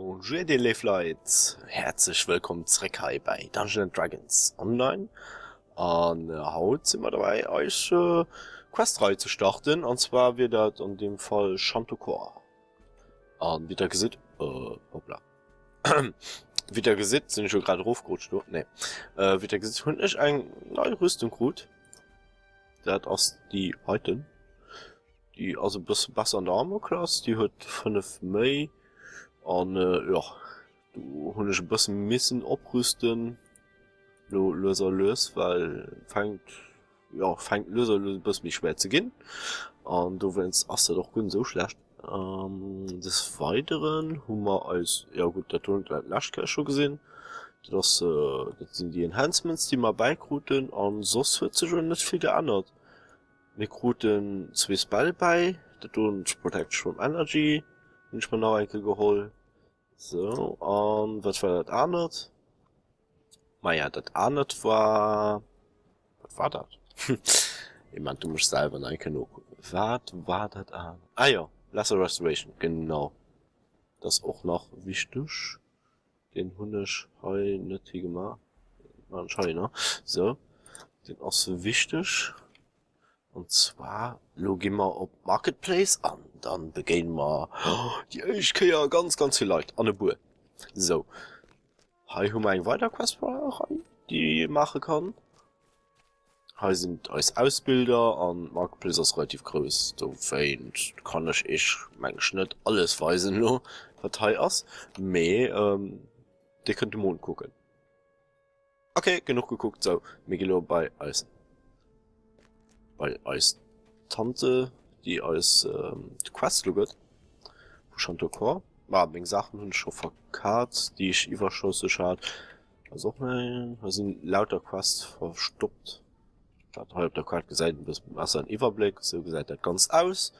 Bonjour les Flights, herzlich willkommen zurück hier bei Dungeons Dragons Online. Und heute sind wir dabei, euch Questreihe zu starten, und zwar wird das in dem Fall Chantocor. Und wieder gesehen, hoppla. Wieder gesehen, sind ich schon gerade raufgerutscht, ne? Wieder gesehen, und ich eine neue Rüstung gut. Der hat aus die heute, die also ein bisschen besser an der Armor-Klasse, die hat 5 mehr. Und ja, du hun ein bisschen müssen abrüsten, löser, weil fängt löser bis mich schwer zu gehen. Und du wenn's hast du doch gut so schlecht. Des Weiteren haben wir als, ja gut, der Ton Laschka schon gesehen. Das sind die Enhancements, die wir beikruten, und sonst wird sich schon nicht viel geändert. Wir kruten 2 Spell bei, der tut Protection from Energy, bin ich mir noch einmal geholt. So, und was war das anders? Naja, das anders war... Was war das? Ich meine, du musst selber nicht genug. Was war das an? Ah ja, Lesser Restoration, genau. Das ist auch noch wichtig. Den Hundisch heu nicht viel gemacht. Anscheinend, ne? So. Den auch so wichtig. Und zwar, gehen wir auf Marketplace an. Dann begehen wir, ich kenne ja ganz viel Leute an der Buhr. So. Hier haben wir eine weitere Quest, die ich machen kann. Hier sind als Ausbilder, und Marketplace ist relativ groß. So fein kann ich manchmal nicht alles weisen, nur was hier ist. Aber, die könnt ihr mal gucken. Okay, genug geguckt, so. Wir gehen bei Eisen. Als Tante, die als Quest schaut, Chantocor, wegen Sachen hun schon verkehrt, die ich überschossen hat. Also auch nein, da sind lauter Quests verstoppt. Hat halb der Karte gesagt, bis ein Überblick, so gesagt, das ganz aus.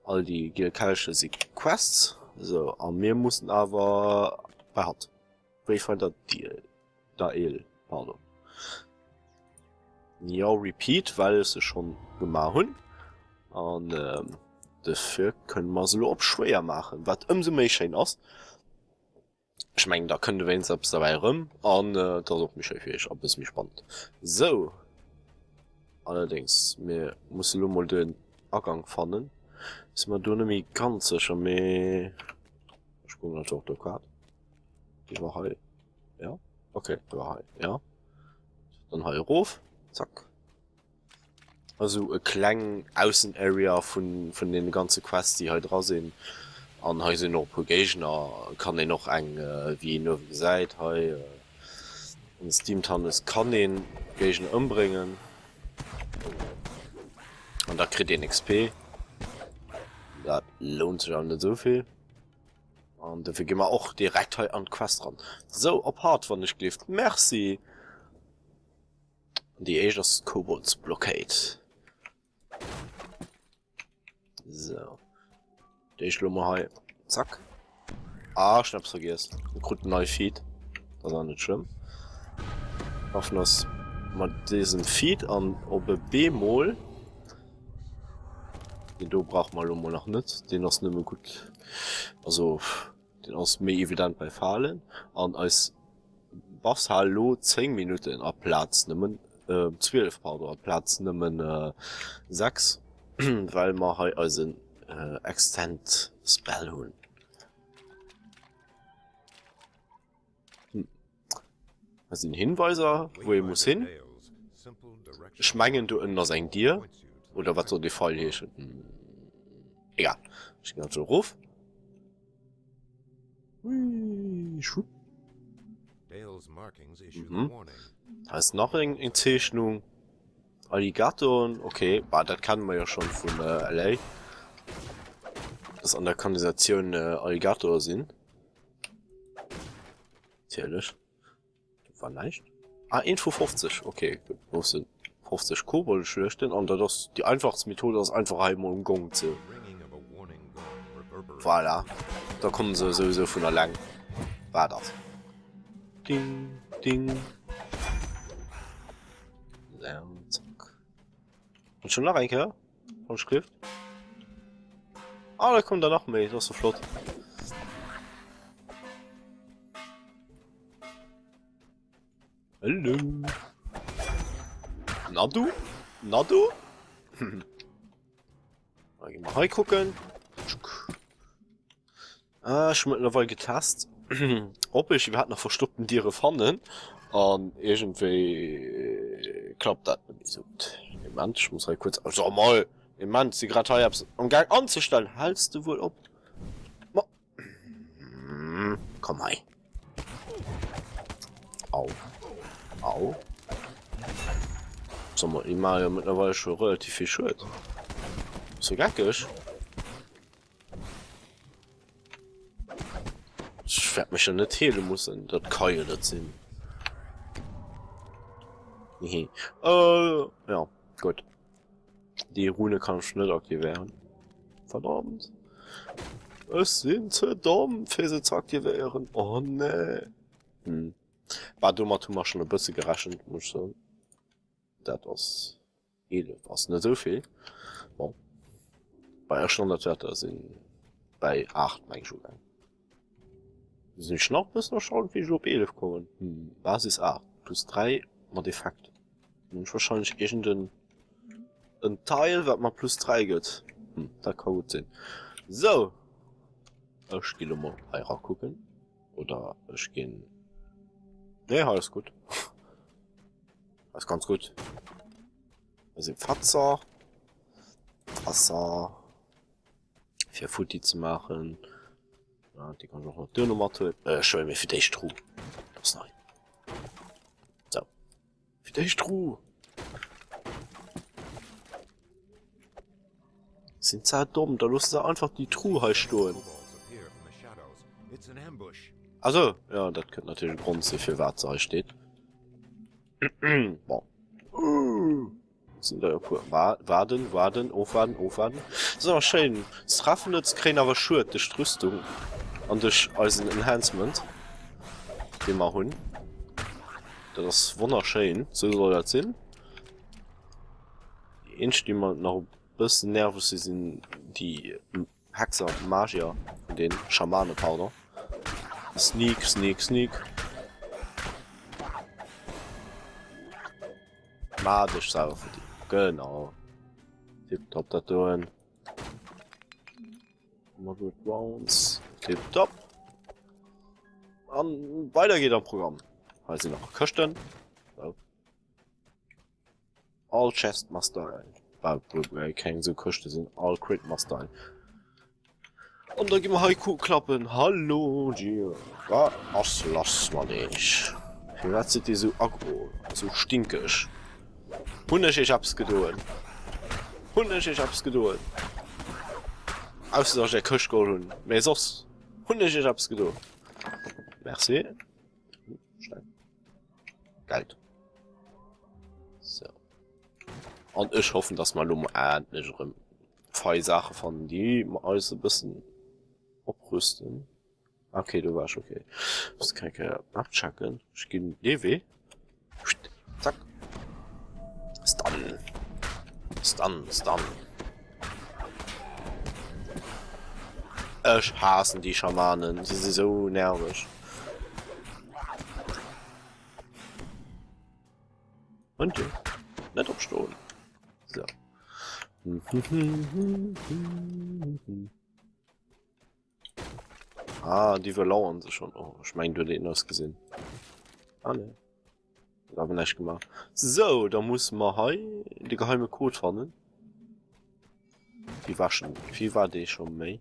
All die Geocache sind Quests, so, und wir mussten aber behalten. Ich fand das pardon. Ja, repeat, weil es schon gemacht haben. Und dafür können wir es schwer machen, was umso mehr schön ist. Ich meine, da könnte wir uns dabei rum, und das ist auch mich schwierig, aber es ist mich spannend. So. Allerdings, wir müssen mal den Abgang fahren. Ist mir da nicht ganz sicher, mehr. Ich gucke natürlich auf der Karte. Die war halt. Ja? Okay, die war halt. Ja. Dann halt rauf. Zack. Also ein kleines Außen-Area von den ganzen Quests, die halt dran sind. Und hier sind noch Purgationer, kann ich noch wie nur gesagt, hier in Steam Tannis kann den Purgationer umbringen. Und da kriegt den XP. Das lohnt sich auch nicht so viel. Und dafür gehen wir auch direkt hier an Quest ran. So, ob hart, wenn ich geliefert. Merci! Die Aegis Kobolds Blockade. So. Der ich mal hier. Zack. Ah, Schnaps vergessen. Wir kriegen neue Feed. Das ist auch nicht schlimm. Hoffen, dass man diesen Feed an OBB-Mol. Den du braucht man noch nicht. Den ist nicht mehr gut. Also, den ist mehr evident bei Fallen. Und als Boss Hallo 10 Minuten ab Platz nehmen. 12 pardon, Platz nimmen 6, weil man halt als ein Extend Spell holen. Also ein Hinweiser, wo ich muss hin. Schmengen du in sein Dir, oder was so die Fall hier ist. Egal. Ich gehe so ruf. Da ist noch eine Zeichnung. Alligator, okay, das kann man ja schon von LA. Das an der Kanalisation Alligator sind. Natürlich. War leicht. Ah, Info 50, okay. Wo sind 50 Kobold schlechten, und das die einfachste Methode ist einfach einmal umgangen zu. Voilà. Da kommen sie sowieso von der Lang. War das. Ding, ding. Zack. Und schon noch ein Kerl? Vom Skript? Ah, da kommt da noch mehr, das ist so flott. Hallo. Na du? Na du? Mal mal gucken. Ich muss mittlerweile getestet, ob ich überhaupt noch verstoppten Tiere fanden. Und irgendwie klappt das nicht so gut. Moment, ich muss halt kurz. Also mal, Moment, sie gerade hier am Gang anzustellen. Haltst du wohl ab? Komm mal. Au. Au. Sag mal, ich mache ja mittlerweile schon relativ viel Schuld. So gackig. Ich werd mich schon nicht hehlen müssen, das kann ja nicht sein. Ja, gut. Die Rune kann ich nicht aktivieren. Verdammt. Es sind zu dumm, für sie zu aktivieren. Oh ne. War dummer Tumor schon ein bisschen gerechnet, muss ich sagen. Das was 11 was nicht so viel. Bon. Bei 100 Werte sind bei 8 mein Schulgang. Wir sind noch bis noch schauen, wie ich auf 11 kommen. Was ist 8? Plus 3 mal de facto. Und wahrscheinlich irgendein ein Teil, was man plus 3 geht. Da kann gut sein. So. Ich gehe mal Heirat gucken. Oder ich gehe. Ne, alles gut. Alles ganz gut. Also Fatzer. Wasser. Für Futti zu machen. Ja, die kann ich noch dünner machen. Schau mir für dich Truhe. Das nein. So. Für dich Truhe. Sind sie dumm, da lässt sie einfach die Truhe halt stohlen. Also, ja, das könnte natürlich ein Grund sein, für was da steht. Bon. Sind da Waden, aufwaden. Das ist aber schön. Das Raffen jetzt kriegen aber Schuhe durch die Rüstung. Und durch als ein Enhancement. Den wir haben. Das ist wunderschön. So soll das sein. Die Einzige, die man noch ein bisschen nervös sind, die Hexer, Magier und den Schamane-Powder. Sneak, sneak, sneak. Magisch sauber für die. Genau. Tipptopp da tun. Moderate Rounds. Tipptopp. Weiter geht am Programm. Also noch Kosten. So. All Chest Master. Keine so Kosten sind. All Crit Master. Und dann gehen wir Haiku klappen. Hallo, Gio. Was lass mal nicht. Wie sind die so aggro? So stinkig. Hundisch, ich hab's geduld. Hundisch, ich hab's geduld. Außer der Köschgolden. Mehr sonst. Hundisch, ich hab's geduld. Merci. Stein. Geld. So. Und ich hoffe, dass man um endlich zwei Sachen von die alles ein bisschen abrüsten. Okay, du warst okay. Das kann ich abchecken. Ich gehe in DW. Zack. Stun. Stun, stun. Ich hasse die Schamanen. Sie sind so nervig. Und ja. Nicht abstoßen. So. Ah, die verlauern sie schon. Oh, ich meine, du den ausgesehen. Ah, ne. Das haben wir nicht gemacht. So, da muss man hier die geheime Code finden. Die waschen. Wie war die schon mehr?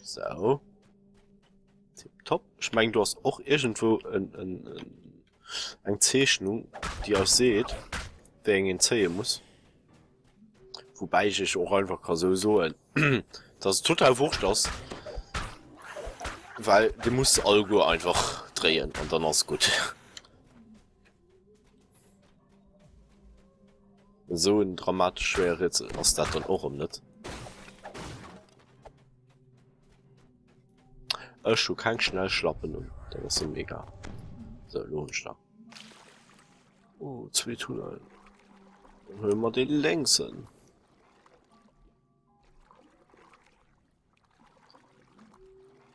So. Tipptopp. Ich meine, du hast auch irgendwo eine Zeichnung, die ihr seht, wer ihn zählen muss. Wobei ich auch einfach so das ist total wurscht aus. Weil du musst Algo einfach drehen und dann ist gut. So ein dramatisch schwerer Rätsel ist das dann auch nicht. Ich kann schnell schlappen und dann ist so mega. So, logisch da. Oh, 2 Tunnel. Dann hören wir den längsten.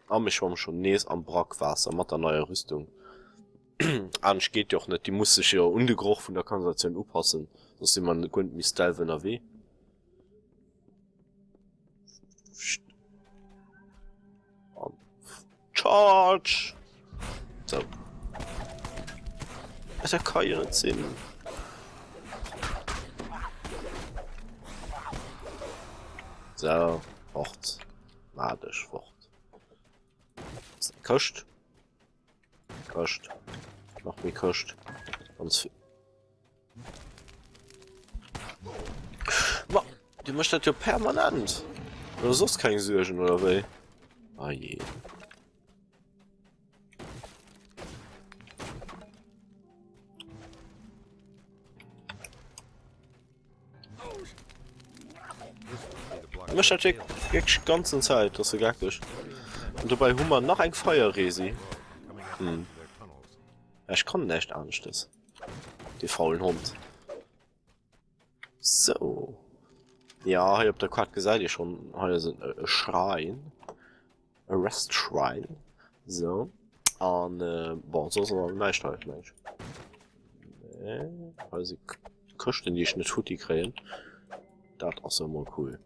Am ich schwamm schon nees am Brackwasser mat der neuer Rüstung. An geht joch net, die muss sich ja ungegroch von der Kanalisation oppassen, dass sie man Grund mis Style wenn er weh. Charge! So. Er kann ja nicht sehen. So, fort. Magisch, fort. Koscht. Koscht. Mach mir koscht. Ganz viel. Du möchtest das ja permanent. Oder sonst kein Sürgen, oder wie? Ah je. Du möchtest das wirklich die ganze Zeit, das ist gar nicht. Und dabei haben wir noch ein Feuerresi. Hm. Ja, ich kann nicht anders das. Die faulen Hund. So. Ja, ich hab da gerade gesagt, ich schon, hier sind Schrein. Ein Rest-Schrein. So. Und, boah, so ist aber nicht halt, Mensch. Also, Kosten, die ich nicht Tutti kriegen. Das ist auch so mal cool.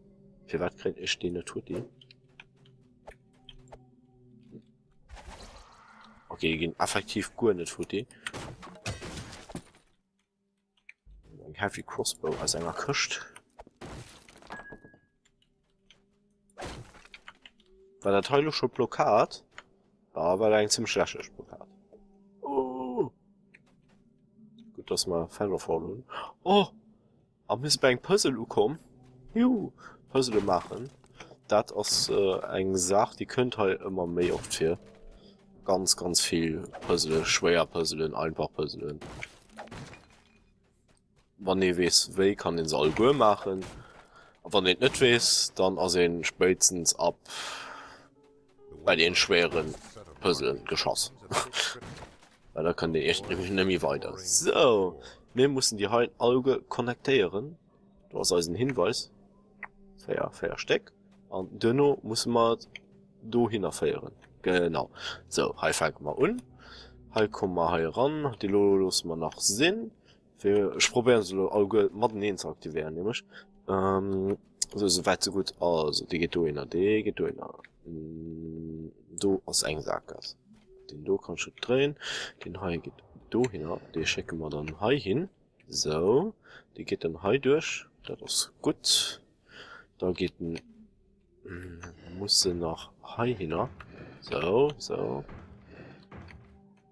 Für was krieg ich die nicht Tutti? Okay, die gehen effektiv gut nicht Tutti. Ein Heavy Crossbow als einer Kost. Weil der Teil schon blockiert, aber ein ziemlich schlechtes Blockad. Oh. Gut, dass wir Fälle vorholen. Oh! Aber müssen bei einem Puzzle kommen. Juhu! Puzzle machen. Das ist eine Sache, die könnt halt immer mehr oft für. Ganz, ganz viel Puzzle, schwer Puzzle, einfach Puzzle. Wenn ihr wisst, wie kann den all gut machen. Aber wenn ihr nicht wisst, dann ist ihn spätestens ab bei den schweren Puzzlen geschossen. Weil da kann der echt nicht mehr weiter. So, wir müssen die halt Auge connectieren. Das ist also ein Hinweis. Versteck. Und dann müssen wir da hinfahren. Genau. So, hier fangen wir an. Hier kommen wir hier ran. Die lassen wir nach Sinn. Ich probiere so Auge Maden zu aktivieren, nämlich. So weit so gut. Also, die geht da hin, die geht da hin. Du hast ein Sackgas. Den do kannst du drehen. Den hier geht da hin. Den schicken wir dann hier hin. So. Die geht dann hier durch. Das ist gut. Da geht ein. Muss nach hier hin. So, so.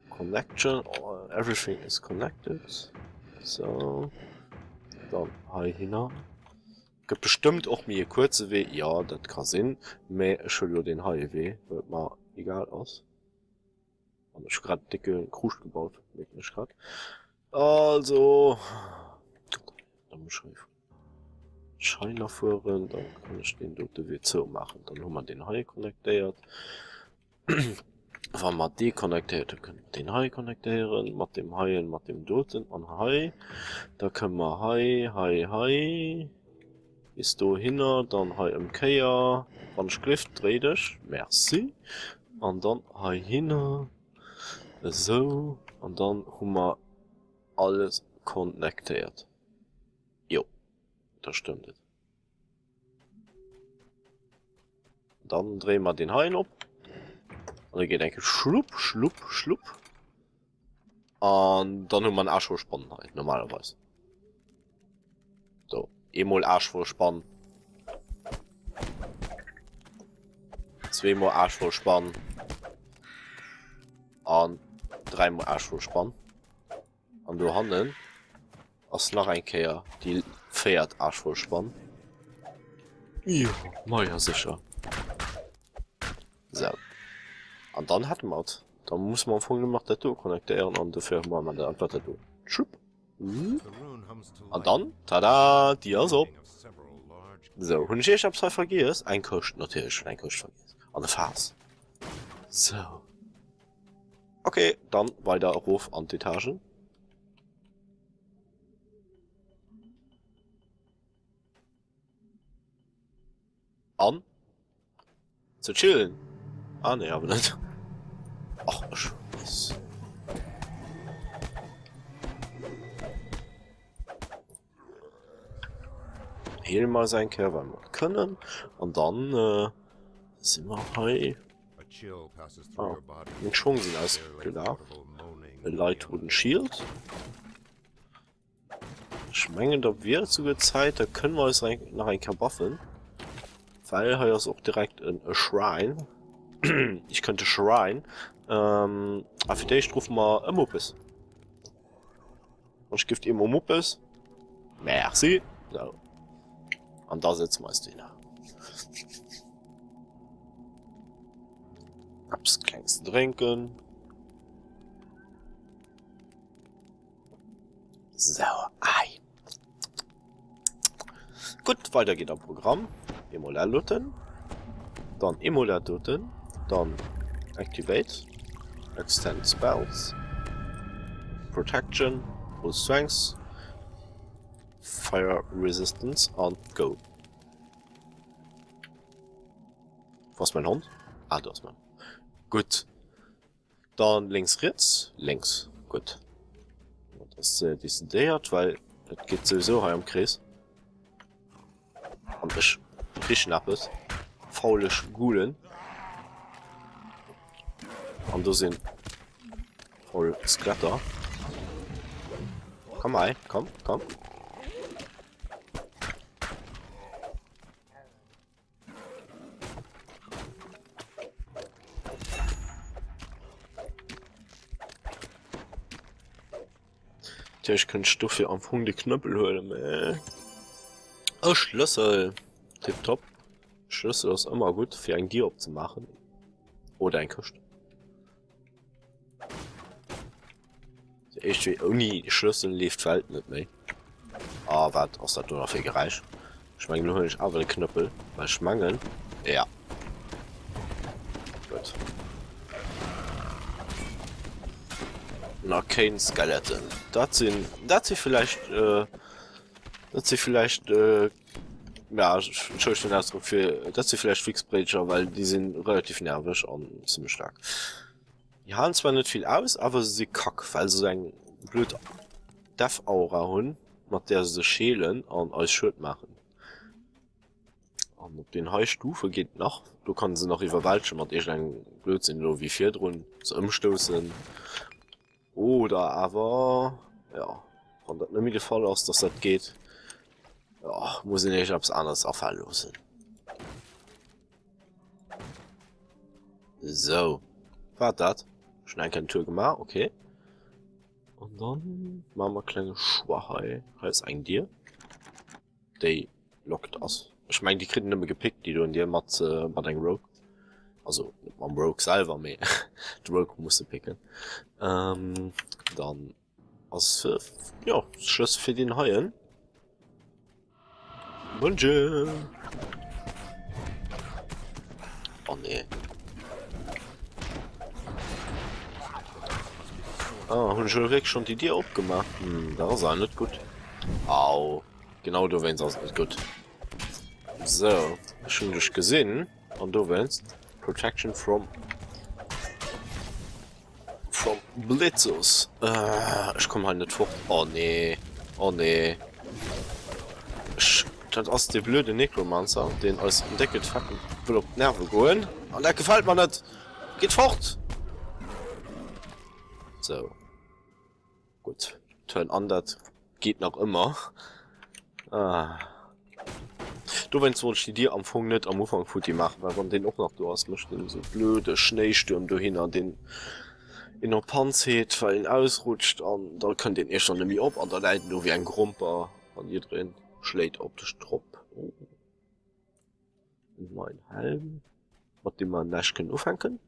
Connection. Everything is connected. So. Dann hier hin. Gibt bestimmt auch mir kurze Weg. Ja, das kann Sinn. Mehr ist schon den Highway. Wird mal egal aus. Und ich gerade dicke Krusch gebaut. Mit mir gerade. Also. Dann muss ich Scheiner führen. Dann kann ich den dort WC machen. Dann haben wir den High connectiert. Wenn wir die connectiert, können wir den High connectieren. Mit dem High und mit dem Doten an High. Da können wir High. Ist du hin, dann hier im Kea, wenn ich Griff drehe ich, merci. Und dann hier hin, so, und dann haben wir alles connectiert. Jo, das stimmt. Dann drehen wir den Hein ab. Und dann geht eigentlich schlupp. Und dann haben wir einen Arschvorspann, normalerweise. So. Einmal Arschvorspann. Zweimal Arschvorspann. Und dreimal Arschvorspann. Und du handeln. Als noch ein Kehr, die fährt Arschvorspann. Ja, ja sicher. So. Und dann hat man es. Dann muss man von gemacht dazu connectieren und dafür machen wir dann einfach dazu. Schupp. Und dann, tada, die ist ab. So, und ich hab's halt vergessen. Ein Kost, natürlich, ein Kost vergessen. An der Fass. So. Okay, dann weiter Ruf an die Etagen. An. Zu chillen. Ah, ne, aber nicht. Ach, was? Hier mal sein Kerl, wenn wir können. Und dann, sind wir hier. Ah, den Schwung sind alles klar. A Light Wooden Shield. Ich meine, da wird zu der Zeit, da können wir uns nach ein Kabuffeln. Weil hier ist auch direkt ein Shrine. Ich könnte Shrine. Aber für dich rufen wir Mopes. Und ich gebe ihm Mopes. Merci. So. Und da sitzen wir es wieder. Abs kleines Trinken. So, ei. Gut, weiter geht am Programm. Emulär looten. Dann Emulär looten. Dann Activate. Extend Spells. Protection. Full Strength. Fire Resistance und Go. Was ist mein Hund? Ah, da ist mein. Gut. Dann links rechts. Links. Gut. Das desideriert, weil das geht sowieso hier im Kreis. Und ich schnapp es. Faulisch Gulen. Und da sind voll Sklatter. Komm mal, komm, komm. Ich kann Stoffe am Funk die Knöppel holen. Oh, Schlüssel. Tipptopp. Schlüssel ist immer gut für ein Gear abzumachen. Oder ein Kust. Ich will Uni Schlüssel lief Welt nicht mehr. Ah, was? Aus der Donner viel gereicht. Ich meine, nur nicht aber die Knöppel. Weil schmangeln. Ja. Gut. Na, kein Skeleton. Das sind vielleicht, ja, Entschuldigung, Ausdruck für, das sind vielleicht Fixbreacher, weil die sind relativ nervig und ziemlich stark. Die haben zwar nicht viel aus, aber sie kack, weil sie so ein blöd Death-Aura haben, mit der sie schälen und alles Schuld machen. Und auf den High-Stufe geht noch, du kannst sie noch überwältigen mit irgendeinem Blödsinn, so wie 4 drin, so umstoßen. Oder aber, ja, von das nämlich der Fall aus, dass das geht, ja, muss ich nicht etwas anderes auffallen lassen. So, war das? Schnell keine Tür gemacht, okay. Und dann machen wir eine kleine Schwachheit, heißt ein Dir. Die lockt aus. Ich meine, die kriegen nicht mehr gepickt, die du in dir mit deinem Rogue. Also, am Rogue selber mehr. Der Rogue musste picken. Dann als für, ja, Schluss für den Haien. Bonjour. Oh ne. Ah, und schon weg schon die Idee abgemacht. Da ist auch nicht gut. Au. Genau, du wennst auch nicht gut. So, schon dich gesehen. Und du wennst Protection from Blitzos. Ich komme halt nicht fort. Oh nee. Oh nee. Das ist der blöde Necromancer, den als entdeckt fucking will auf Nerven gehen. Und der gefällt mir nicht. Geht fort. So. Gut. Turn on, das geht noch immer. Ah. Du, wenn so die dir am Anfang nicht am Anfang Futti machen, weil man den auch noch du hast, möchten so blöde Schneestürm du hin an den in der Panz hat, weil ihn ausrutscht und da könnt den eh schon nämlich ab und da leiden nur wie ein Grumper an hier drin schlägt auf den Strupp. Oh. Und mein Helm, mit dem man nicht aufhängen kann.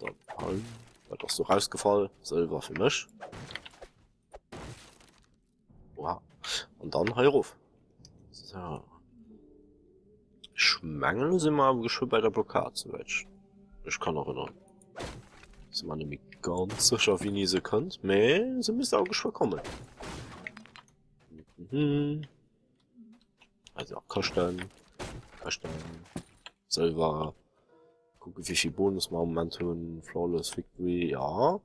Dann Helm, wird auch so rausgefallen, selber für mich. Wow. Und dann hier rauf. So. Schmangeln sind wir aber schon bei der Blockade zu welch. Ich kann auch erinnern. Sind wir nämlich ganz sicher, wie nie sie könnt. Aber sie müssen auch schon kommen. Also Kosten, Silber, Gucke, wie viel Bonus man im Moment tun. Flawless Victory, ja.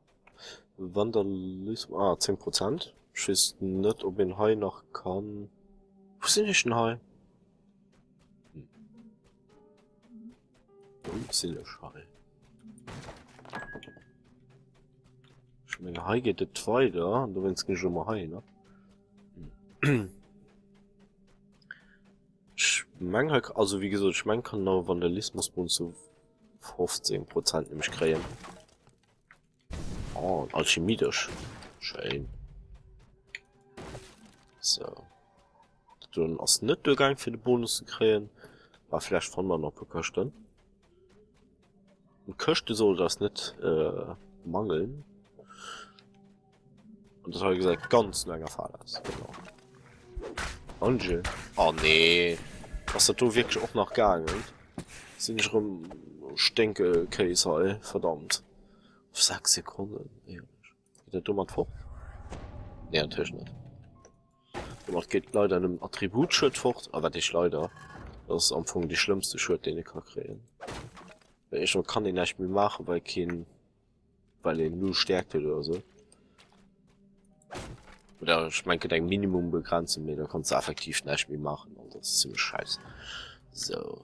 Vandalismus, 10%. Ich weiß nicht, ob ein Hai noch kann. Wo sind ich ein Hai? Wo sind ich Hai? Ich meine, Hai geht das weiter, und du willst nicht schon mal Hai, ne? Ich meine halt, also wie gesagt, ich meine, kann noch Vandalismusbonus zu 15% nämlich kriegen. Oh, alchemietisch. Schön. So. Dann als nicht Durchgang für den Bonus zu kriegen, war vielleicht von man noch bekosten. Und Köchte soll das nicht mangeln. Und das habe ich gesagt, ganz langer Fall ist. Genau. Angel. Oh nee. Was da wirklich auch noch gegangen? Sind ich rum Stinke Case, verdammt. Auf 6 Sekunden. Ja. Geht der dummer fort? Nee, natürlich nicht. Dummer geht leider einem Attribut-Schritt fort, aber ich leider. Das ist am Anfang die schlimmste Schritt, den ich kann kriegen. Weil ich kann den nicht mehr machen, weil er nur stärkt wird oder so. Oder ich meine, dein Minimum begrenzen mir, da kannst du effektiv nicht mehr machen. Und das ist ziemlich scheiße. So.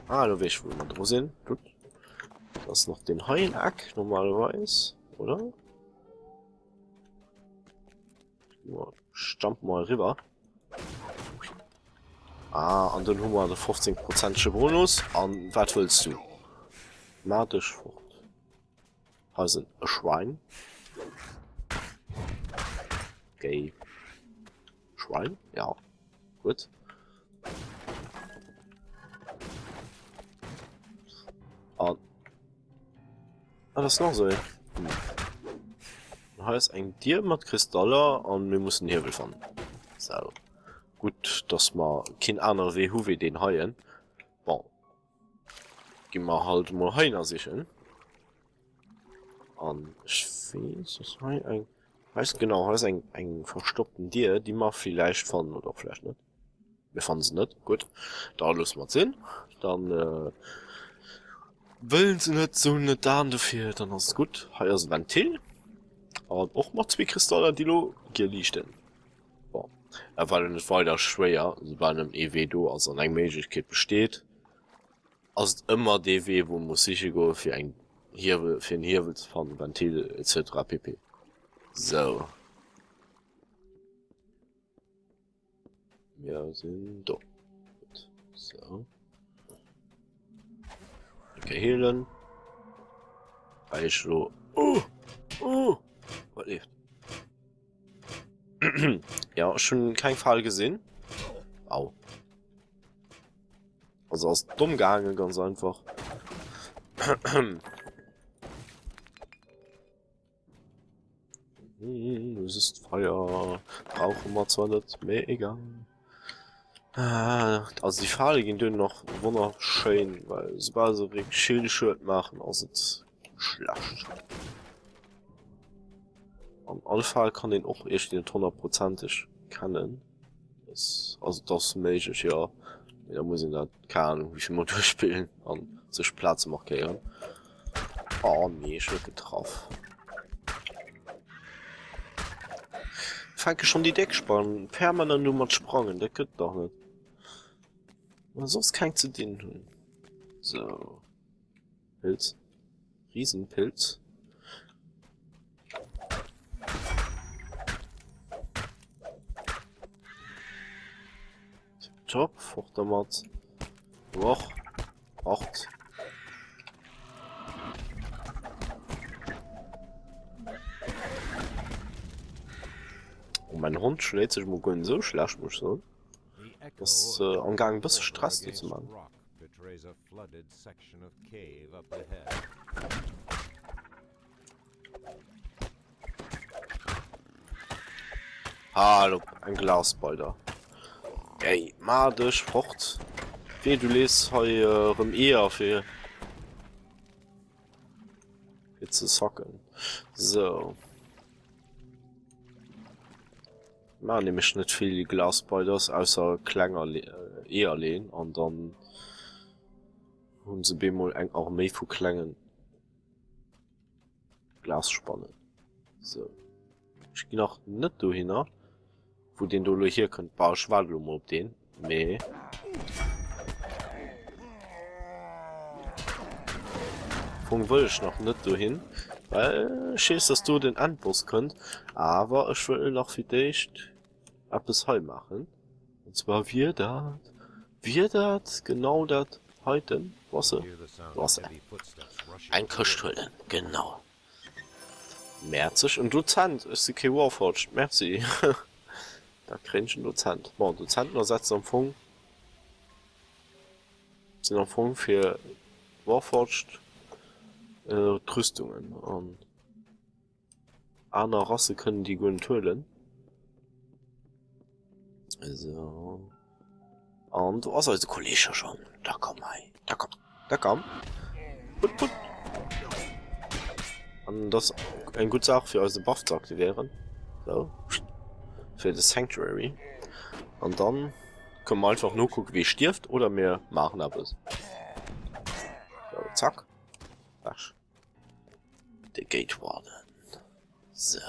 Ah, da weiß ich, wo wir drin sind. Gut. Das ist noch den Heileck, normalerweise, oder? Stamp mal rüber. Ah, und dann haben wir den 15% Bonus. Und was willst du? Magisch fort. Also ein Schwein. Okay. Schwein? Ja. Gut. Und das ist noch so. Heißt ein Tier mit Kristalle und wir müssen Hebel fahren. So. Gut, dass wir kein anderer WHU wie den heien. Bon. Gehen wir halt mal heiner sichern. Und ich weiß, das heißt ein. Heißt genau, heißt ein verstoppten Tier, die man vielleicht fanden oder vielleicht nicht. Wir fanden sie nicht. Gut. Da lösen wir hin. Dann, wollen sie nicht so eine Darn dafür, dann ist es gut. Hier ist ein Ventil. Und auch mal 2 Kristalle, die lo gelichten. Boah. Er war nicht weiter schwer, also bei einem EW do, also eine Möglichkeit besteht. Also immer DW, wo muss ich go für ein Hebel, für ein Hebel von Ventil etc. pp. So. Wir sind da. Gut. So. Okay, heilen. Also. Was lebt? Ja, schon kein Fall gesehen. Au. Also aus dumm gegangen, ganz einfach. Es ist Feuer. Brauchen wir zwar nicht, mehr egal. Also die Farbe gehen dünn noch wunderschön, weil es war so richtig Schildshirt machen, also es schlacht. An alle Fall kann den auch erst nicht 100%ig kennen. Also das möglich, ja. Da muss ich da keine Ahnung, wie viel mal durchspielen und sich Platz markieren. Oh nee, ich wird getroffen. Fange schon die Deckspannen permanent nur mal sprangen, der geht doch nicht. Aber sonst kein zu denen tun. So. Pilz. Riesenpilz. Top, fort damit. Woch. 8. Und mein Hund schlägt sich mal so schlecht, muss ich sagen. Das am Gang ein bisschen Stress zu machen. Hallo, ein Glasbalder. Ey, madisch, fort. Wie du lässt hier eher für jetzt zu socken. So. Man nämlich nicht viel Glasbalders außer kleiner eher lehnen und dann hun se bemol eng Armee vu klengen Glasspannen. So. Ich gi noch net do hinner, wo den du hier könnt paar Schwadlum op den. Nee. Fun will ich noch net do hin, weil schest, dass du den Anbus könnt, aber ich will noch für dich ab bis heu machen. Und zwar wir dat, genau dat heute Wasser. Ein Köchthüllen, genau. Merzig und Dozent ist die Key Warforged. Merci. Da grinschen Dozent. Bon, Dozenten ersetzt am Funk. Sind am Funk für Warforged Rüstungen. Und andere Rasse können die gut töten. So. Und was ist der Kollege schon? Da komm hey. Da komm. Put, put. Und das ein gute Sache für unsere Buff zu aktivieren. So. Für das Sanctuary. Und dann können wir einfach nur gucken, wie stirbt oder wir machen etwas. So, zack. Ach. Der Gate Warden. So.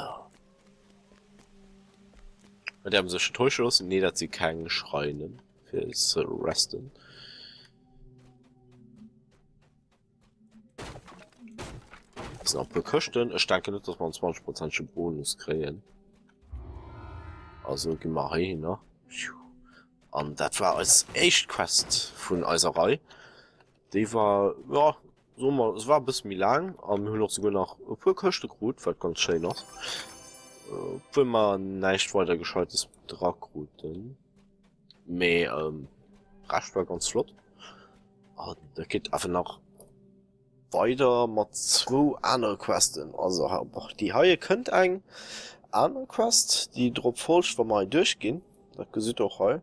Und die haben sich schon Täuschlos, nee, dass sie keinen Schreinen fürs Resten. Das sind auch beköchten. Ich denke nicht, dass man 20% Bonus kriegen. Also gehen wir hin, ne? Und das war als echt Quest von Eiserei. Die war, ja, so mal, es war ein bisschen lang, aber wir haben noch sogar noch ein paar Köchte gut, was ganz schön ist. Wenn man nicht weiter gescheites Dragruten. Aber, rasch war ganz flott. Und da geht einfach noch weiter mit 2 anderen Questen. Also, die Haie könnt eine andere Quest, die drauf folgt, wenn wir durchgehen. Das sieht auch heu.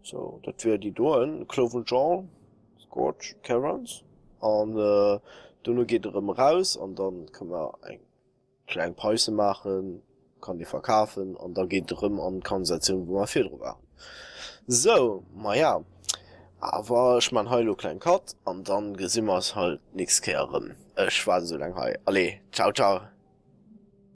So, das wäre die Dorn, Cloven John, Scorch, Karens. Und, dann geht er raus und dann können wir eine kleine Pause machen, kann die verkaufen und dann geht er und kann setzen, wo wir viel drüber haben. So, naja. Aber ich mein hallo klein Cut und dann gesehen wir es halt nichts kehren. Ich war so lange. Alle, ciao, ciao.